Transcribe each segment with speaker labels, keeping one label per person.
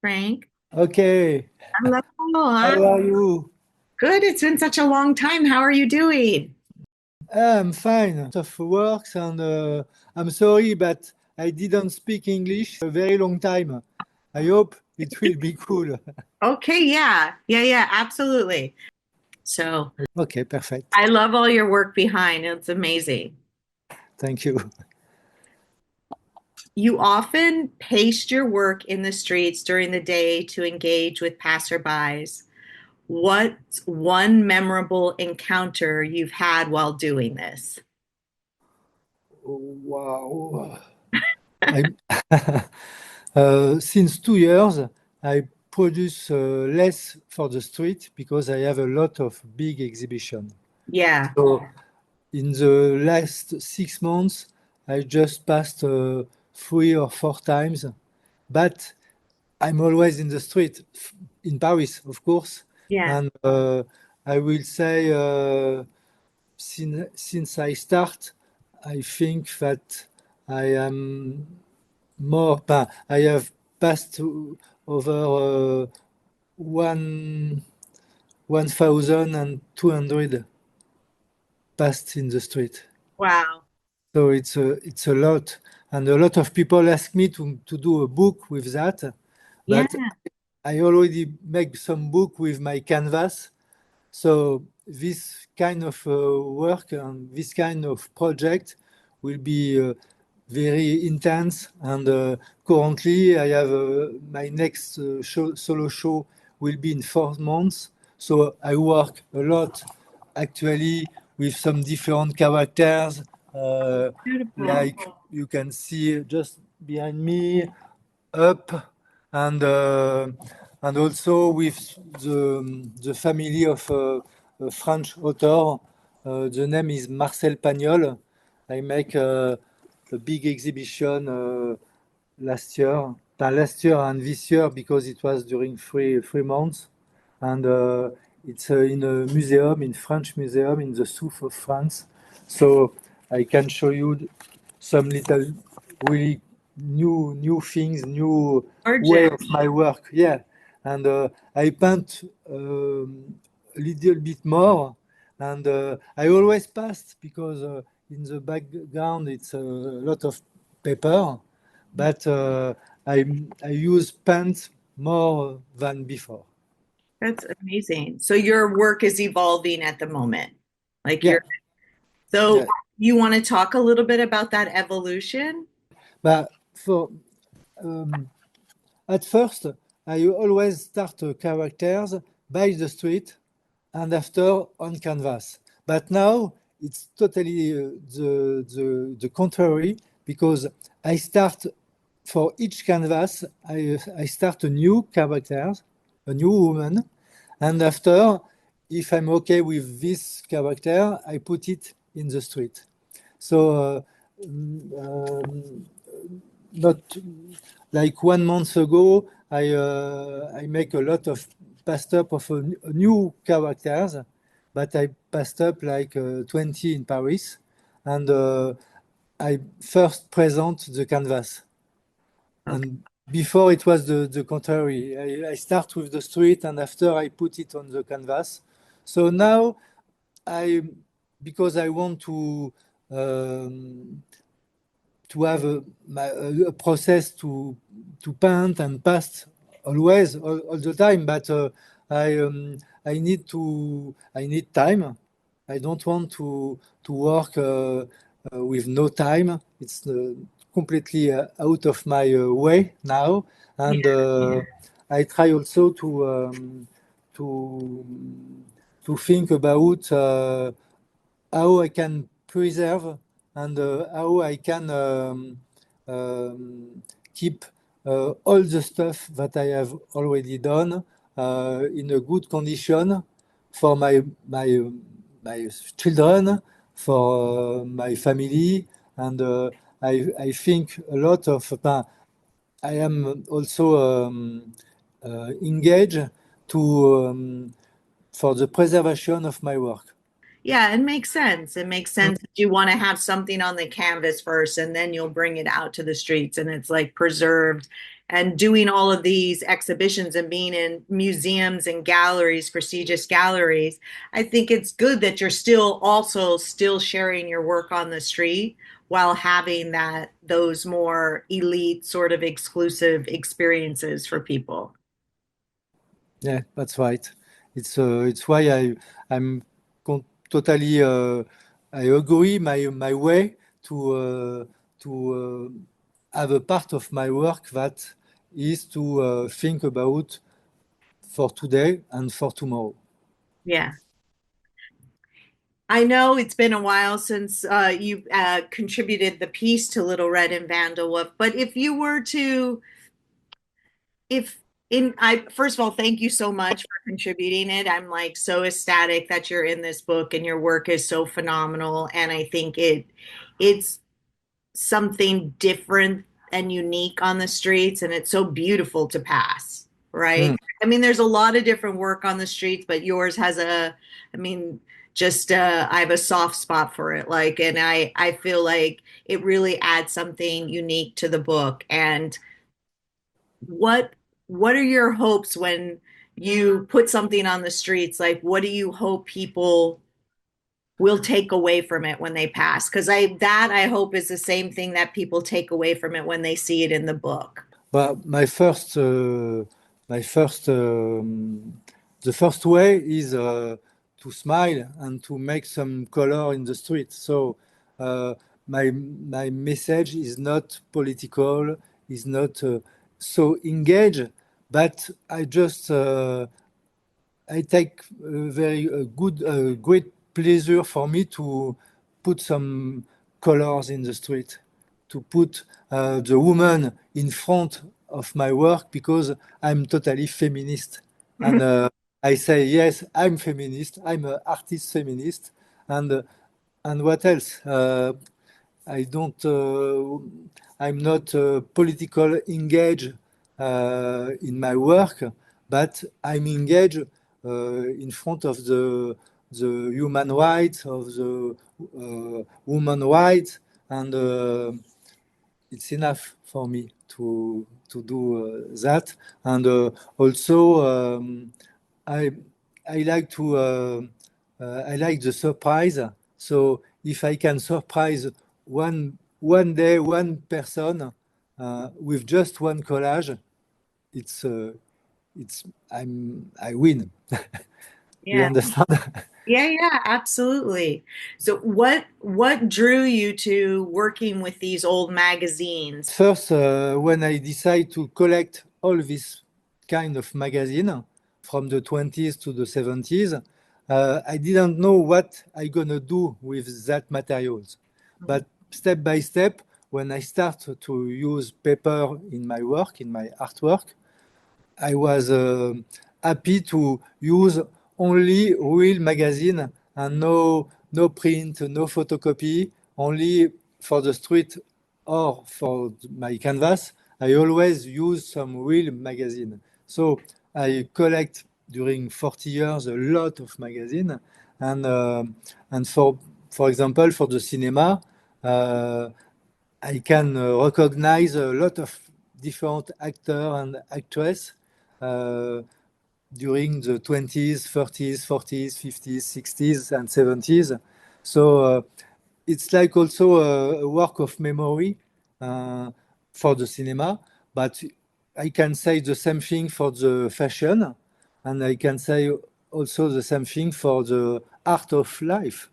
Speaker 1: Frank.
Speaker 2: Okay,
Speaker 1: Hello.
Speaker 2: how are you?
Speaker 1: Good. It's been such a long time. How are you doing?
Speaker 2: I'm fine. Of works and I'm sorry, but I didn't speak English a very long time. I hope it will be cool.
Speaker 1: Okay, yeah. Yeah, absolutely. So
Speaker 2: Okay, perfect.
Speaker 1: I love all your work behind. It's amazing.
Speaker 2: Thank you.
Speaker 1: You often paste your work in the streets during the day to engage with passerbys. What's one memorable encounter you've had while doing this?
Speaker 2: Wow. I, since 2 years, I produce less for the street because I have a lot of big exhibition.
Speaker 1: Yeah.
Speaker 2: So in the last 6 months, I just passed 3 or 4 times, but I'm always in the street in Paris, of course.
Speaker 1: Yeah.
Speaker 2: And I will say, since I start, I think that I am I have passed over one 1,200 passed in the street.
Speaker 1: Wow.
Speaker 2: So it's a lot, and a lot of people ask me to do a book with that,
Speaker 1: Yeah.
Speaker 2: but I already make some book with my canvas. So this kind of work and this kind of project will be very intense. And currently, I have my next solo show will be in 4 months. So I work a lot actually with some different characters, uh,
Speaker 1: Beautiful.
Speaker 2: like you can see just behind me, up, and also with the family of a French author. The name is Marcel Pagnol. I make a big exhibition last year and this year because it was during 3 months, and it's in a museum, in French museum in the south of France. So I can show you some little really new things, new way
Speaker 1: Gorgeous.
Speaker 2: of my work. Yeah, and I paint a little bit more, and I always pass because in the background it's a lot of paper, but I use paint more than before.
Speaker 1: That's amazing. So your work is evolving at the moment. Like
Speaker 2: Yeah,
Speaker 1: you're, so
Speaker 2: yeah.
Speaker 1: you want to talk a little bit about that evolution?
Speaker 2: But for um, at first, I always start characters by the street and after on canvas. But now it's totally the contrary because I start for each canvas, I start a new character, a new woman, and after, if I'm okay with this character, I put it in the street. So mm, um, not like 1 month ago, I make a lot of passed up of new characters, but I passed up like 20 in Paris, and I first present the canvas.
Speaker 1: Okay.
Speaker 2: And before it was the contrary. I start with the street and after I put it on the canvas. So now I, because I want um, to have a process to paint and paste always all the time, but I need time. I don't want to work with no time. It's completely out of my way now,
Speaker 1: Yeah.
Speaker 2: and I try also to to think about how I can preserve and how I can keep all the stuff that I have already done in a good condition for my children, for my family, and I think a lot of. I am also engaged to for the preservation of my work.
Speaker 1: Yeah, it makes sense. It makes sense that you want to have something on the canvas first and then you'll bring it out to the streets and it's like preserved and doing all of these exhibitions and being in museums and galleries, prestigious galleries, I think it's good that you're still also still sharing your work on the street while having that those more elite sort of exclusive experiences for people.
Speaker 2: Yeah, that's right. It's why I'm totally I agree my way to have a part of my work that is to think about for today and for tomorrow.
Speaker 1: Yeah. I know it's been a while since you contributed the piece to Little Red and Vandal Wolf, but if you were to, if in, I first of all, thank you so much for contributing it. I'm like so ecstatic that you're in this book and your work is so phenomenal, and I think it's something different and unique on the streets, and it's so beautiful to pass, right?
Speaker 2: Hmm.
Speaker 1: I mean, there's a lot of different work on the streets, but yours has a, I mean, just I have a soft spot for it, like, and I feel like it really adds something unique to the book. And what what are your hopes when you put something on the streets? Like, what do you hope people will take away from it when they pass? Because I hope is the same thing that people take away from it when they see it in the book.
Speaker 2: But my first, the first way is to smile and to make some color in the street. So uh, my message is not political, is not so engaged, but I just I take very good, great pleasure for me to put some colors in the street, to put the woman in front of my work because I'm totally feminist. And I say, yes, I'm feminist. I'm an artist feminist. And what else? I don't. I'm not political engaged in my work, but I'm engaged in front of the human rights of the woman rights, and it's enough for me to do that. And also, I I like to I like the surprise. So if I can surprise one day one person with just one collage, it's it's I win. You
Speaker 1: Yeah.
Speaker 2: understand?
Speaker 1: Yeah, yeah, absolutely. So what drew you to working with these old magazines?
Speaker 2: First, when I decide to collect all this kind of magazine from the 20s to the 70s, I didn't know what I gonna do with that materials. But step by step, when I start to use paper in my work, in my artwork, I was happy to use only real magazine and no print, no photocopy, only for the street or for my canvas. I always use some real magazine. So I collect during 40 years a lot of magazine, and uh, and for example for the cinema. I can recognize a lot of different actors and actresses uh, during the 20s, 30s, 40s, 50s, 60s, and 70s. So it's like also a work of memory uh, for the cinema, but I can say the same thing for the fashion, and I can say also the same thing for the art of life.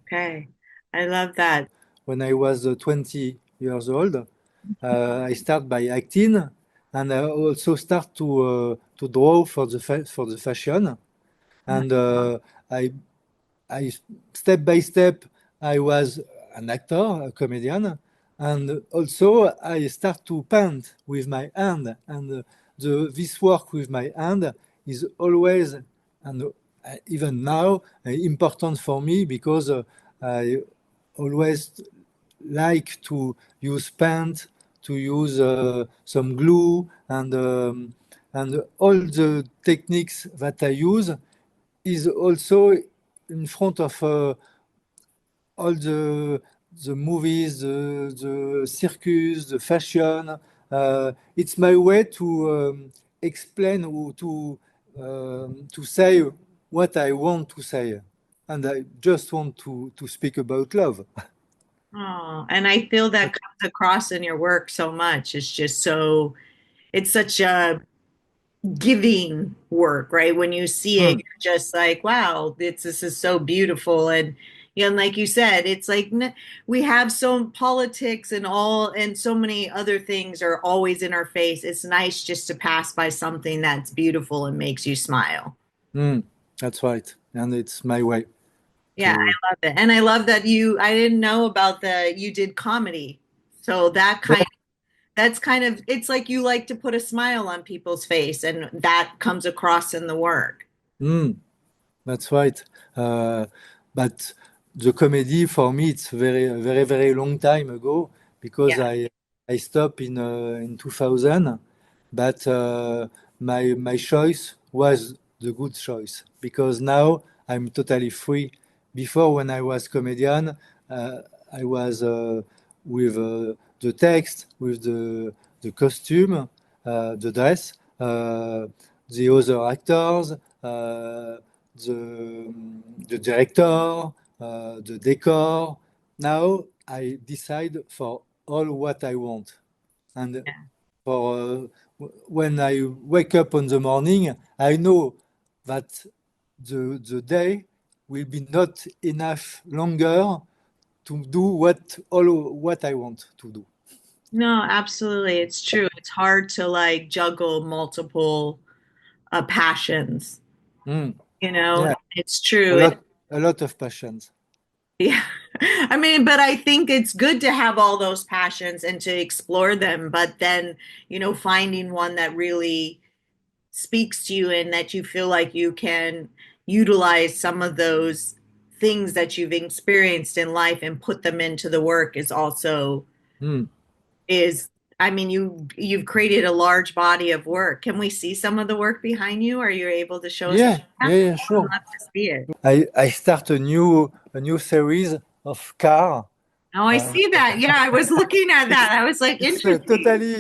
Speaker 1: Okay. I love that.
Speaker 2: When I was 20 years old, I start by acting, and I also start to draw for for the fashion. And I I step by step I was an actor, a comedian, and also I start to paint with my hand. And this work with my hand is always and even now important for me because I always like to use paint, to use some glue, and all the techniques that I use is also in front of all the movies, the circus, the fashion, It's my way to explain or to say what I want to say, and I just want to speak about love.
Speaker 1: Oh, and I feel that comes across in your work so much. It's just so, it's such a giving work, right? When you see it,
Speaker 2: Hmm.
Speaker 1: you're just like, wow, this is so beautiful. And like you said, it's like we have so politics and all, and so many other things are always in our face. It's nice just to pass by something that's beautiful and makes you smile.
Speaker 2: Hmm. That's right, and it's my way
Speaker 1: Yeah,
Speaker 2: to.
Speaker 1: I love it. And I love that I didn't know about you did comedy. So that's kind of, it's like you like to put a smile on people's face, and that comes across in the work.
Speaker 2: Hmm. That's right. Uh, but the comedy for me, it's very long time ago because
Speaker 1: Yeah.
Speaker 2: I stopped in 2000. But my choice was the good choice because now I'm totally free. Before, when I was comedian, I was with the text, with the costume, the dress, the other actors, the director, the decor. Now I decide for all what I want. And
Speaker 1: Yeah.
Speaker 2: for when I wake up in the morning, I know that the day will be not enough longer to do what I want to do.
Speaker 1: No, absolutely. It's true. It's hard to like juggle multiple passions,
Speaker 2: Mm,
Speaker 1: you know?
Speaker 2: yeah,
Speaker 1: It's
Speaker 2: a
Speaker 1: true.
Speaker 2: lot a lot of passions.
Speaker 1: Yeah. I mean, but I think it's good to have all those passions and to explore them, but then, finding one that really speaks to you and that you feel like you can utilize some of those things that you've experienced in life and put them into the work is also
Speaker 2: Mm.
Speaker 1: is I mean you've created a large body of work. Can we see some of the work behind you? Are you able to show us?
Speaker 2: Yeah,
Speaker 1: Yeah,
Speaker 2: yeah,
Speaker 1: I'd
Speaker 2: sure.
Speaker 1: love to see it.
Speaker 2: I start a new series of car.
Speaker 1: Oh, I
Speaker 2: Uh,
Speaker 1: see that. Yeah, I was looking at
Speaker 2: it's
Speaker 1: that. I was like,
Speaker 2: it's
Speaker 1: interesting.
Speaker 2: totally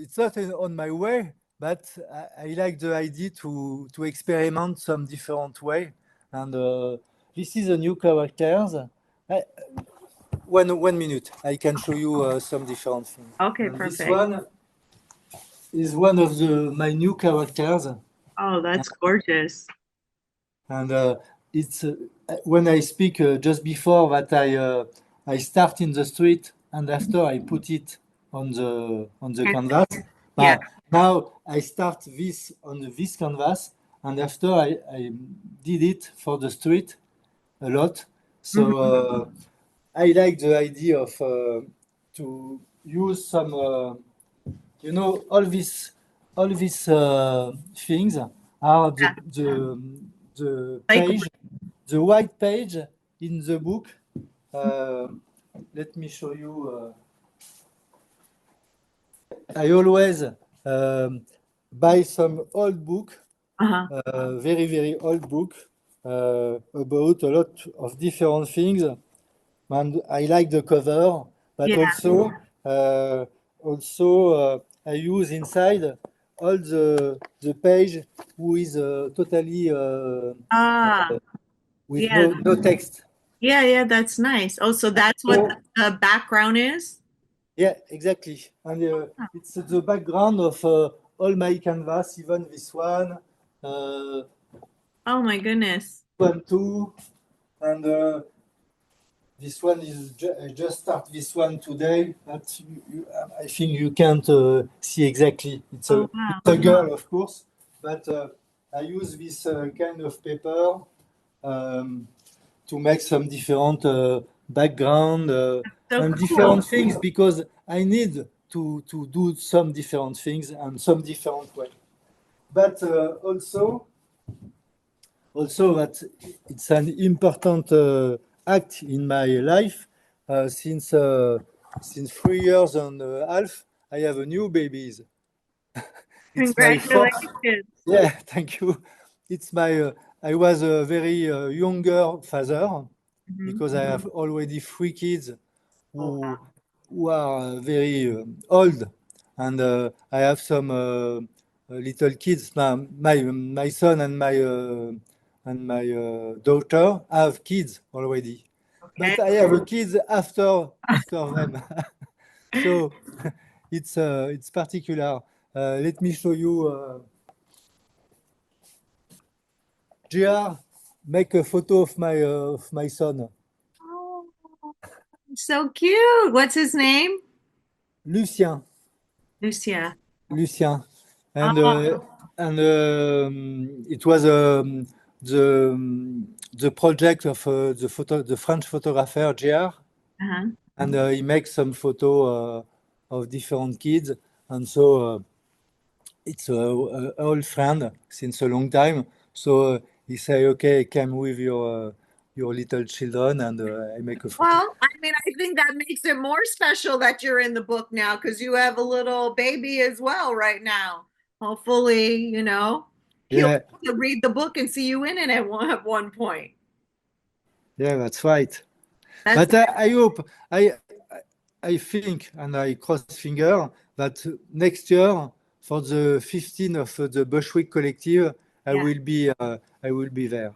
Speaker 2: it's not on my way, but I like the idea to experiment some different way. And this is a new characters. I, 1 minute, I can show you some different things.
Speaker 1: Okay,
Speaker 2: And this
Speaker 1: perfect.
Speaker 2: one is one of the my new characters,
Speaker 1: Oh, that's gorgeous.
Speaker 2: and it's when I speak just before that I start in the street and after I put it on the canvas.
Speaker 1: Yeah.
Speaker 2: Now I start this on this canvas and after I did it for the street a lot. So
Speaker 1: Mhm.
Speaker 2: I like the idea of to use some all these things are
Speaker 1: Yeah.
Speaker 2: the
Speaker 1: Like,
Speaker 2: page, the white page in the book. Uh, Let me show you. I always buy some old book,
Speaker 1: uh-huh.
Speaker 2: very old book about a lot of different things. And I like the cover, but
Speaker 1: Yeah.
Speaker 2: uh, also I use inside all the page who is totally
Speaker 1: Ah,
Speaker 2: with
Speaker 1: yeah.
Speaker 2: no text.
Speaker 1: Yeah, yeah, that's nice. Oh, so that's what
Speaker 2: So
Speaker 1: the background is?
Speaker 2: yeah, exactly. And it's the background of all my canvas, even this uh,
Speaker 1: Oh my goodness.
Speaker 2: one too, and this one is I just start this one today, but I think you can't see exactly.
Speaker 1: Oh wow.
Speaker 2: It's a girl, of course, but I use this kind of paper um, to make some different background
Speaker 1: So
Speaker 2: and
Speaker 1: cool.
Speaker 2: different things because I need to do some different things and some different way. But also that it's an important act in my life since 3 years and a half. I have a new babies. It's my fourth.
Speaker 1: Congratulations.
Speaker 2: Yeah, thank you. It's my. I was a very younger father
Speaker 1: Mhm.
Speaker 2: because I have already three kids
Speaker 1: Oh
Speaker 2: who
Speaker 1: wow.
Speaker 2: who are very old, and I have some little kids. My son and my daughter have kids already,
Speaker 1: Okay.
Speaker 2: but I have a kids after them. So it's particular. Let me show you. JR, make a photo of my son,
Speaker 1: Oh, so cute. What's his name?
Speaker 2: Lucien.
Speaker 1: Lucia.
Speaker 2: Lucien, and
Speaker 1: Oh,
Speaker 2: it was the project of the French photographer JR,
Speaker 1: uh-huh.
Speaker 2: and he makes some photo of different kids, and so it's a old friend since a long time. So he say, okay, come with your little children, and I make a photo.
Speaker 1: Well, I mean, I think that makes it more special that you're in the book now because you have a little baby as well right now. Hopefully, he'll
Speaker 2: Yeah,
Speaker 1: read the book and see you in it at one point.
Speaker 2: yeah, that's right.
Speaker 1: That's
Speaker 2: But I hope, I think, and I cross finger that next year for the 15th of the Bushwick Collective,
Speaker 1: yeah.
Speaker 2: I will be there.